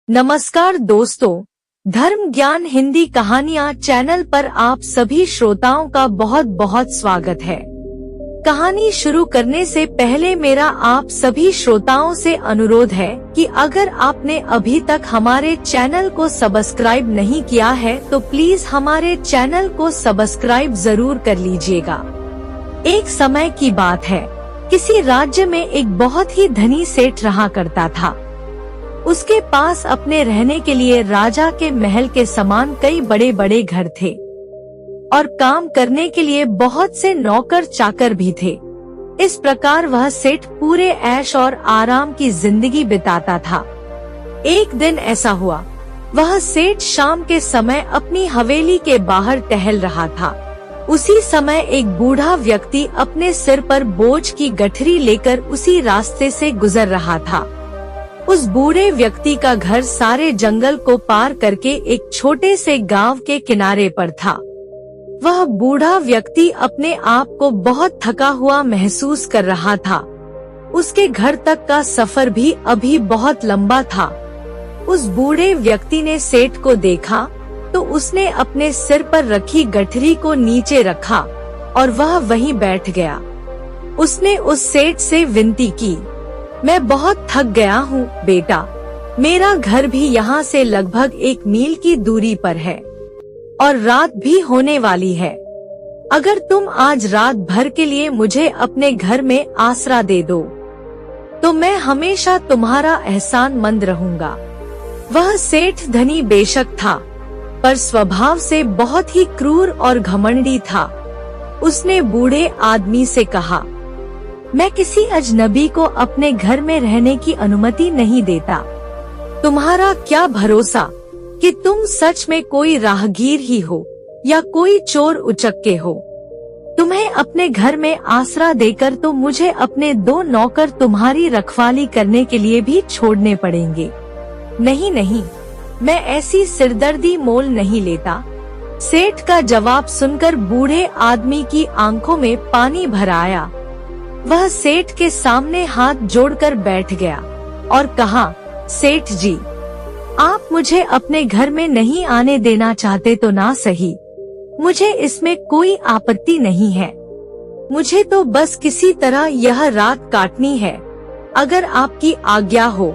नमस्कार दोस्तों, धर्म ज्ञान हिंदी कहानियाँ चैनल पर आप सभी श्रोताओं का बहुत बहुत स्वागत है। कहानी शुरू करने से पहले मेरा आप सभी श्रोताओं से अनुरोध है कि अगर आपने अभी तक हमारे चैनल को सब्सक्राइब नहीं किया है तो प्लीज हमारे चैनल को सब्सक्राइब जरूर कर लीजिएगा। एक समय की बात है, किसी राज्य में एक बहुत ही धनी सेठ रहा करता था। उसके पास अपने रहने के लिए राजा के महल के समान कई बड़े बड़े घर थे और काम करने के लिए बहुत से नौकर चाकर भी थे। इस प्रकार वह सेठ पूरे ऐश और आराम की जिंदगी बिताता था। एक दिन ऐसा हुआ, वह सेठ शाम के समय अपनी हवेली के बाहर टहल रहा था। उसी समय एक बूढ़ा व्यक्ति अपने सिर पर बोझ की गठरी लेकर उसी रास्ते से गुजर रहा था। उस बूढ़े व्यक्ति का घर सारे जंगल को पार करके एक छोटे से गांव के किनारे पर था। वह बूढ़ा व्यक्ति अपने आप को बहुत थका हुआ महसूस कर रहा था। उसके घर तक का सफर भी अभी बहुत लंबा था। उस बूढ़े व्यक्ति ने सेठ को देखा तो उसने अपने सिर पर रखी गठरी को नीचे रखा और वह वहीं बैठ गया। उसने उस सेठ से विनती की, मैं बहुत थक गया हूँ बेटा, मेरा घर भी यहाँ से लगभग 1 मील की दूरी पर है और रात भी होने वाली है। अगर तुम आज रात भर के लिए मुझे अपने घर में आसरा दे दो तो मैं हमेशा तुम्हारा एहसानमंद रहूंगा। वह सेठ धनी बेशक था, पर स्वभाव से बहुत ही क्रूर और घमंडी था। उसने बूढ़े आदमी से कहा, मैं किसी अजनबी को अपने घर में रहने की अनुमति नहीं देता। तुम्हारा क्या भरोसा कि तुम सच में कोई राहगीर ही हो या कोई चोर उचक्के हो। तुम्हें अपने घर में आसरा देकर तो मुझे अपने 2 नौकर तुम्हारी रखवाली करने के लिए भी छोड़ने पड़ेंगे। नहीं नहीं, मैं ऐसी सिरदर्दी मोल नहीं लेता। सेठ का जवाब सुनकर बूढ़े आदमी की आंखों में पानी भर आया। वह सेठ के सामने हाथ जोड़कर बैठ गया और कहा, सेठ जी, आप मुझे अपने घर में नहीं आने देना चाहते तो ना सही, मुझे इसमें कोई आपत्ति नहीं है। मुझे तो बस किसी तरह यह रात काटनी है। अगर आपकी आज्ञा हो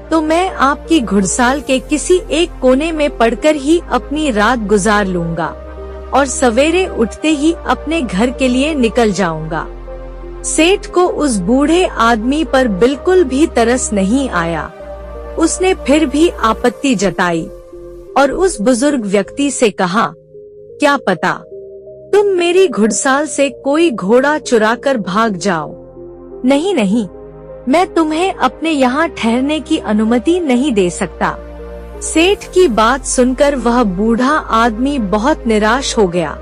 तो मैं आपकी घुड़साल के किसी एक कोने में पड़कर ही अपनी रात गुजार लूंगा और सवेरे उठते ही अपने घर के लिए निकल जाऊंगा। सेठ को उस बूढ़े आदमी पर बिल्कुल भी तरस नहीं आया। उसने फिर भी आपत्ति जताई और उस बुजुर्ग व्यक्ति से कहा, क्या पता तुम मेरी घुड़साल से कोई घोड़ा चुराकर भाग जाओ। नहीं नहीं, मैं तुम्हें अपने यहाँ ठहरने की अनुमति नहीं दे सकता। सेठ की बात सुनकर वह बूढ़ा आदमी बहुत निराश हो गया।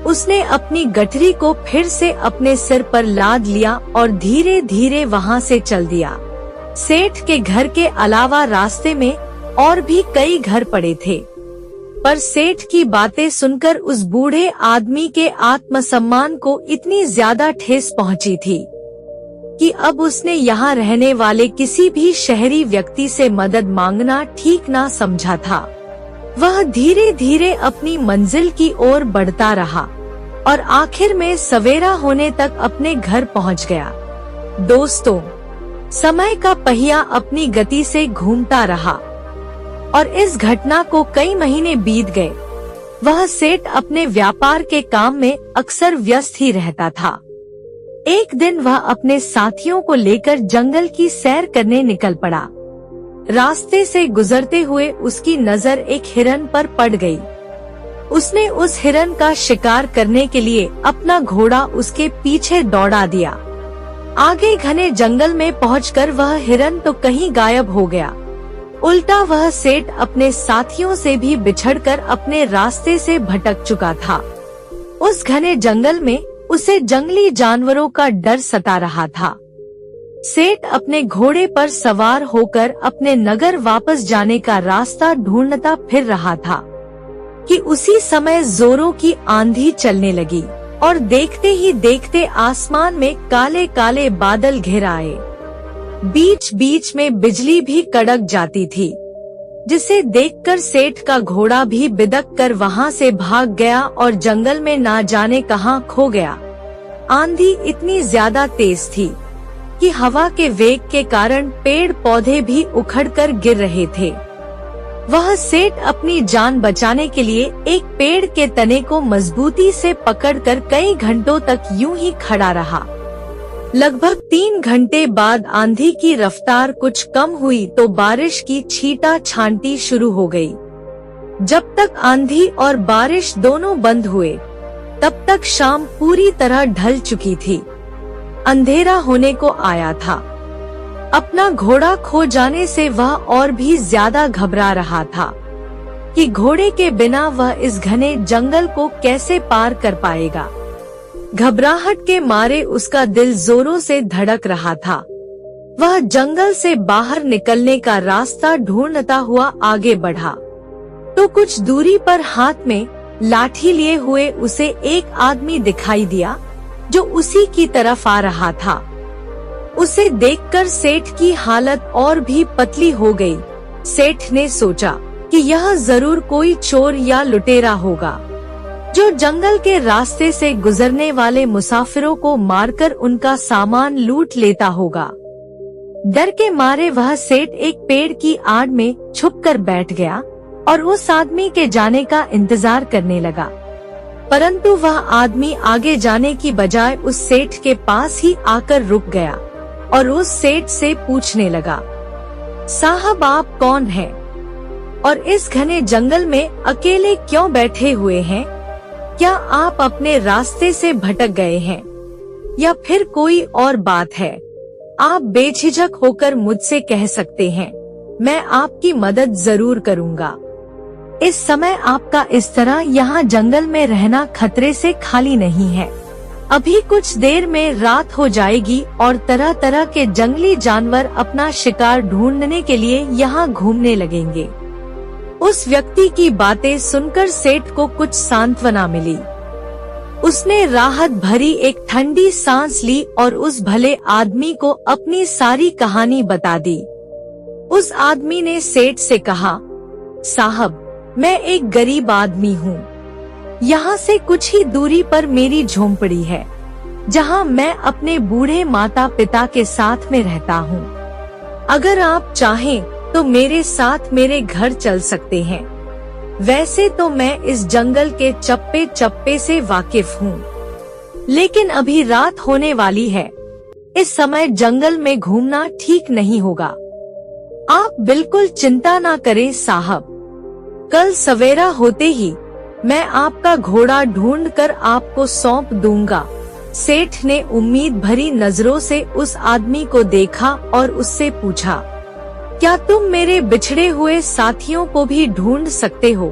उसने अपनी गठरी को फिर से अपने सिर पर लाद लिया और धीरे धीरे वहाँ से चल दिया। सेठ के घर के अलावा रास्ते में और भी कई घर पड़े थे, पर सेठ की बातें सुनकर उस बूढ़े आदमी के आत्मसम्मान को इतनी ज्यादा ठेस पहुँची थी कि अब उसने यहाँ रहने वाले किसी भी शहरी व्यक्ति से मदद मांगना ठीक ना समझा था। वह धीरे धीरे अपनी मंजिल की ओर बढ़ता रहा और आखिर में सवेरा होने तक अपने घर पहुंच गया। दोस्तों, समय का पहिया अपनी गति से घूमता रहा और इस घटना को कई महीने बीत गए। वह सेठ अपने व्यापार के काम में अक्सर व्यस्त ही रहता था। एक दिन वह अपने साथियों को लेकर जंगल की सैर करने निकल पड़ा। रास्ते से गुजरते हुए उसकी नजर एक हिरन पर पड़ गई। उसने उस हिरन का शिकार करने के लिए अपना घोड़ा उसके पीछे दौड़ा दिया। आगे घने जंगल में पहुंचकर वह हिरन तो कहीं गायब हो गया, उल्टा वह सेठ अपने साथियों से भी बिछड़कर अपने रास्ते से भटक चुका था। उस घने जंगल में उसे जंगली जानवरों का डर सता रहा था। सेठ अपने घोड़े पर सवार होकर अपने नगर वापस जाने का रास्ता ढूंढता फिर रहा था कि उसी समय जोरों की आंधी चलने लगी और देखते ही देखते आसमान में काले काले बादल घिर आए। बीच बीच में बिजली भी कड़क जाती थी। जिसे देखकर सेठ का घोड़ा भी बिदक कर वहाँ से भाग गया और जंगल में ना जाने कहाँ खो गया। आंधी इतनी ज्यादा तेज थी कि हवा के वेग के कारण पेड़ पौधे भी उखड़कर गिर रहे थे। वह सेठ अपनी जान बचाने के लिए एक पेड़ के तने को मजबूती से पकड़कर कई घंटों तक यूं ही खड़ा रहा। लगभग 3 घंटे बाद आंधी की रफ्तार कुछ कम हुई तो बारिश की छींटा छांटी शुरू हो गई। जब तक आंधी और बारिश दोनों बंद हुए तब तक शाम पूरी तरह ढल चुकी थी। अंधेरा होने को आया था। अपना घोड़ा खो जाने से वह और भी ज्यादा घबरा रहा था कि घोड़े के बिना वह इस घने जंगल को कैसे पार कर पाएगा। घबराहट के मारे उसका दिल जोरों से धड़क रहा था। वह जंगल से बाहर निकलने का रास्ता ढूंढता हुआ आगे बढ़ा तो कुछ दूरी पर हाथ में लाठी लिए हुए उसे एक आदमी दिखाई दिया जो उसी की तरफ आ रहा था। उसे देखकर सेठ की हालत और भी पतली हो गई। सेठ ने सोचा कि यह जरूर कोई चोर या लुटेरा होगा जो जंगल के रास्ते से गुजरने वाले मुसाफिरों को मारकर उनका सामान लूट लेता होगा। डर के मारे वह सेठ एक पेड़ की आड़ में छुपकर बैठ गया और उस आदमी के जाने का इंतजार करने लगा। परंतु वह आदमी आगे जाने की बजाय उस सेठ के पास ही आकर रुक गया और उस सेठ से पूछने लगा, साहब आप कौन हैं? और इस घने जंगल में अकेले क्यों बैठे हुए हैं? क्या आप अपने रास्ते से भटक गए हैं या फिर कोई और बात है? आप बेझिझक होकर मुझसे कह सकते हैं, मैं आपकी मदद जरूर करूंगा। इस समय आपका इस तरह यहाँ जंगल में रहना खतरे से खाली नहीं है। अभी कुछ देर में रात हो जाएगी और तरह तरह के जंगली जानवर अपना शिकार ढूंढने के लिए यहाँ घूमने लगेंगे। उस व्यक्ति की बातें सुनकर सेठ को कुछ सांत्वना मिली। उसने राहत भरी एक ठंडी सांस ली और उस भले आदमी को अपनी सारी कहानी बता दी। उस आदमी ने सेठ से कहा, साहब मैं एक गरीब आदमी हूँ। यहाँ से कुछ ही दूरी पर मेरी झोंपड़ी है जहाँ मैं अपने बूढ़े माता पिता के साथ में रहता हूँ। अगर आप चाहें तो मेरे साथ मेरे घर चल सकते हैं। वैसे तो मैं इस जंगल के चप्पे चप्पे से वाकिफ हूँ, लेकिन अभी रात होने वाली है। इस समय जंगल में घूमना ठीक नहीं होगा। आप बिल्कुल चिंता ना करें साहब। कल सवेरा होते ही मैं आपका घोड़ा ढूंढकर आपको सौंप दूंगा। सेठ ने उम्मीद भरी नजरों से उस आदमी को देखा और उससे पूछा, क्या तुम मेरे बिछड़े हुए साथियों को भी ढूंढ सकते हो?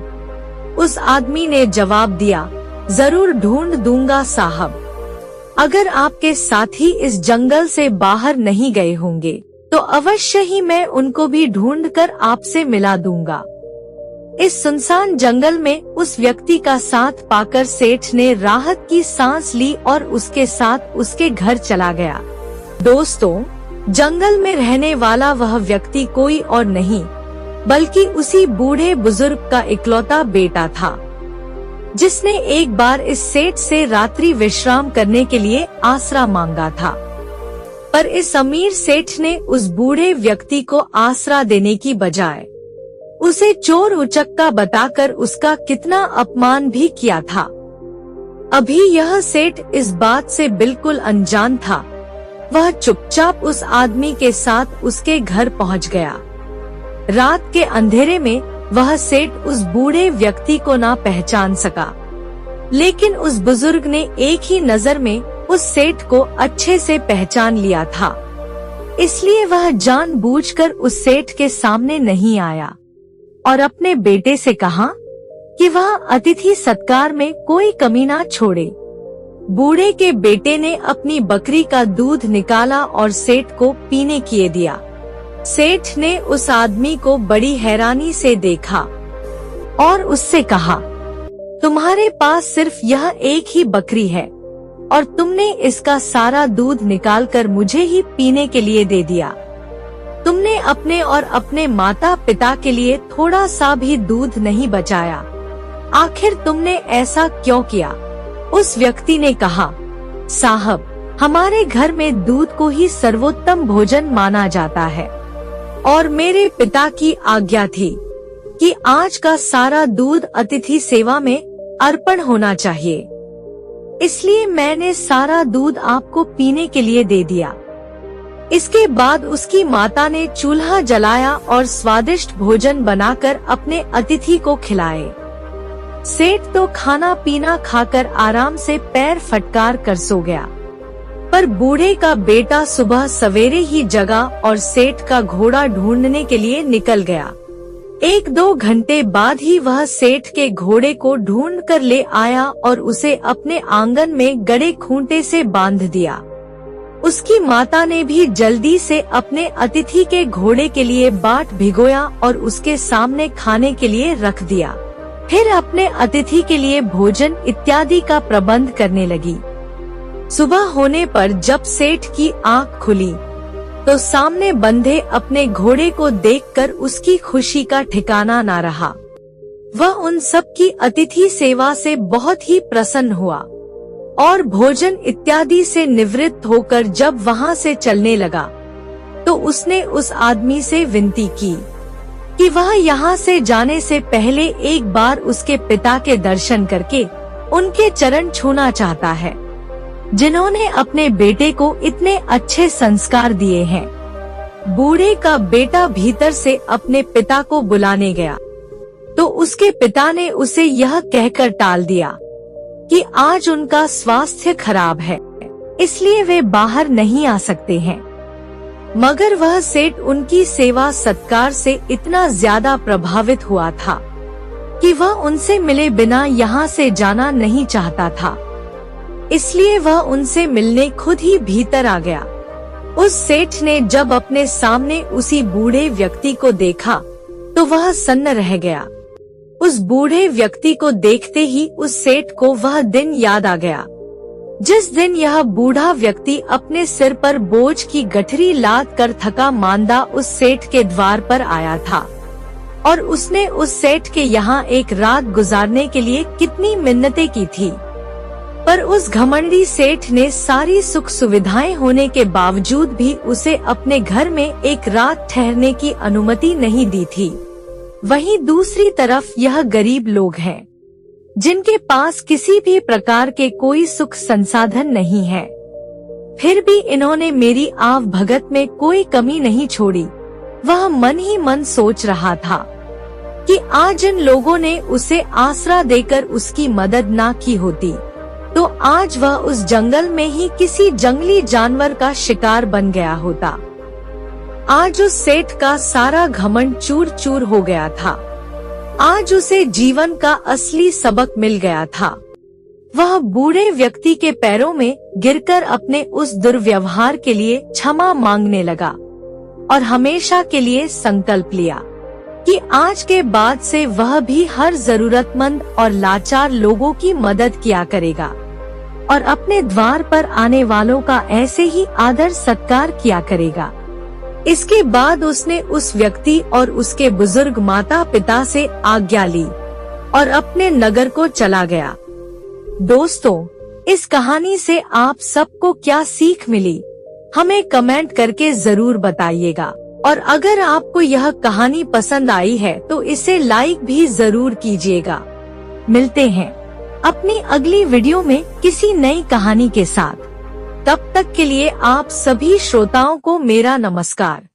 उस आदमी ने जवाब दिया, जरूर ढूंढ दूंगा साहब। अगर आपके साथी इस जंगल से बाहर नहीं गए होंगे तो अवश्य ही मैं उनको भी ढूंढकर आपसे मिला दूंगा। इस सुनसान जंगल में उस व्यक्ति का साथ पाकर सेठ ने राहत की सांस ली और उसके साथ उसके घर चला गया। दोस्तों, जंगल में रहने वाला वह व्यक्ति कोई और नहीं बल्कि उसी बूढ़े बुजुर्ग का इकलौता बेटा था, जिसने एक बार इस सेठ से रात्रि विश्राम करने के लिए आसरा मांगा था। पर इस अमीर सेठ ने उस बूढ़े व्यक्ति को आसरा देने की बजाय उसे चोर उचक्का बताकर उसका कितना अपमान भी किया था। अभी यह सेठ इस बात से बिल्कुल अनजान था। वह चुपचाप उस आदमी के साथ उसके घर पहुंच गया। रात के अंधेरे में वह सेठ उस बूढ़े व्यक्ति को ना पहचान सका, लेकिन उस बुजुर्ग ने एक ही नजर में उस सेठ को अच्छे से पहचान लिया था। इसलिए वह जानबूझकर उस सेठ के सामने नहीं आया और अपने बेटे से कहा कि वह अतिथि सत्कार में कोई कमी ना छोड़े। बूढ़े के बेटे ने अपनी बकरी का दूध निकाला और सेठ को पीने के दिया। सेठ ने उस आदमी को बड़ी हैरानी से देखा और उससे कहा, तुम्हारे पास सिर्फ यह एक ही बकरी है और तुमने इसका सारा दूध निकालकर मुझे ही पीने के लिए दे दिया। तुमने अपने और अपने माता पिता के लिए थोड़ा सा भी दूध नहीं बचाया। आखिर तुमने ऐसा क्यों किया? उस व्यक्ति ने कहा, साहब, हमारे घर में दूध को ही सर्वोत्तम भोजन माना जाता है और मेरे पिता की आज्ञा थी कि आज का सारा दूध अतिथि सेवा में अर्पण होना चाहिए, इसलिए मैंने सारा दूध आपको पीने के लिए दे दिया। इसके बाद उसकी माता ने चूल्हा जलाया और स्वादिष्ट भोजन बनाकर अपने अतिथि को खिलाए। सेठ तो खाना पीना खाकर आराम से पैर फटकार कर सो गया, पर बूढ़े का बेटा सुबह सवेरे ही जगा और सेठ का घोड़ा ढूंढने के लिए निकल गया। 1-2 घंटे बाद ही वह सेठ के घोड़े को ढूंढ कर ले आया और उसे अपने आंगन में गड़े खूंटे से बांध दिया। उसकी माता ने भी जल्दी से अपने अतिथि के घोड़े के लिए बाट भिगोया और उसके सामने खाने के लिए रख दिया। फिर अपने अतिथि के लिए भोजन इत्यादि का प्रबंध करने लगी। सुबह होने पर जब सेठ की आंख खुली तो सामने बंधे अपने घोड़े को देखकर उसकी खुशी का ठिकाना न रहा। वह उन सब की अतिथि सेवा से बहुत ही प्रसन्न हुआ और भोजन इत्यादि से निवृत्त होकर जब वहां से चलने लगा तो उसने उस आदमी से विनती की कि वह यहाँ से जाने से पहले एक बार उसके पिता के दर्शन करके उनके चरण छूना चाहता है, जिन्होंने अपने बेटे को इतने अच्छे संस्कार दिए हैं। बूढ़े का बेटा भीतर से अपने पिता को बुलाने गया तो उसके पिता ने उसे यह कहकर टाल दिया कि आज उनका स्वास्थ्य खराब है, इसलिए वे बाहर नहीं आ सकते हैं। मगर वह सेठ उनकी सेवा सत्कार से इतना ज्यादा प्रभावित हुआ था कि वह उनसे मिले बिना यहाँ से जाना नहीं चाहता था, इसलिए वह उनसे मिलने खुद ही भीतर आ गया। उस सेठ ने जब अपने सामने उसी बूढ़े व्यक्ति को देखा तो वह सन्न रह गया। उस बूढ़े व्यक्ति को देखते ही उस सेठ को वह दिन याद आ गया जिस दिन यह बूढ़ा व्यक्ति अपने सिर पर बोझ की गठरी लाद कर थका मांदा उस सेठ के द्वार पर आया था और उसने उस सेठ के यहाँ एक रात गुजारने के लिए कितनी मिन्नतें की थी, पर उस घमंडी सेठ ने सारी सुख सुविधाएं होने के बावजूद भी उसे अपने घर में एक रात ठहरने की अनुमति नहीं दी थी। वहीं दूसरी तरफ यह गरीब लोग हैं जिनके पास किसी भी प्रकार के कोई सुख संसाधन नहीं है, फिर भी इन्होंने मेरी आव भगत में कोई कमी नहीं छोड़ी। वह मन ही मन सोच रहा था कि आज इन लोगों ने उसे आसरा देकर उसकी मदद ना की होती तो आज वह उस जंगल में ही किसी जंगली जानवर का शिकार बन गया होता। आज उस सेठ का सारा घमंड चूर चूर हो गया था। आज उसे जीवन का असली सबक मिल गया था। वह बूढ़े व्यक्ति के पैरों में गिरकर अपने उस दुर्व्यवहार के लिए क्षमा मांगने लगा और हमेशा के लिए संकल्प लिया कि आज के बाद से वह भी हर जरूरतमंद और लाचार लोगों की मदद किया करेगा और अपने द्वार पर आने वालों का ऐसे ही आदर सत्कार किया करेगा। इसके बाद उसने उस व्यक्ति और उसके बुजुर्ग माता पिता से आज्ञा ली और अपने नगर को चला गया। दोस्तों, इस कहानी से आप सबको क्या सीख मिली, हमें कमेंट करके जरूर बताइएगा और अगर आपको यह कहानी पसंद आई है तो इसे लाइक भी जरूर कीजिएगा। मिलते हैं अपनी अगली वीडियो में किसी नई कहानी के साथ। तब तक के लिए आप सभी श्रोताओं को मेरा नमस्कार।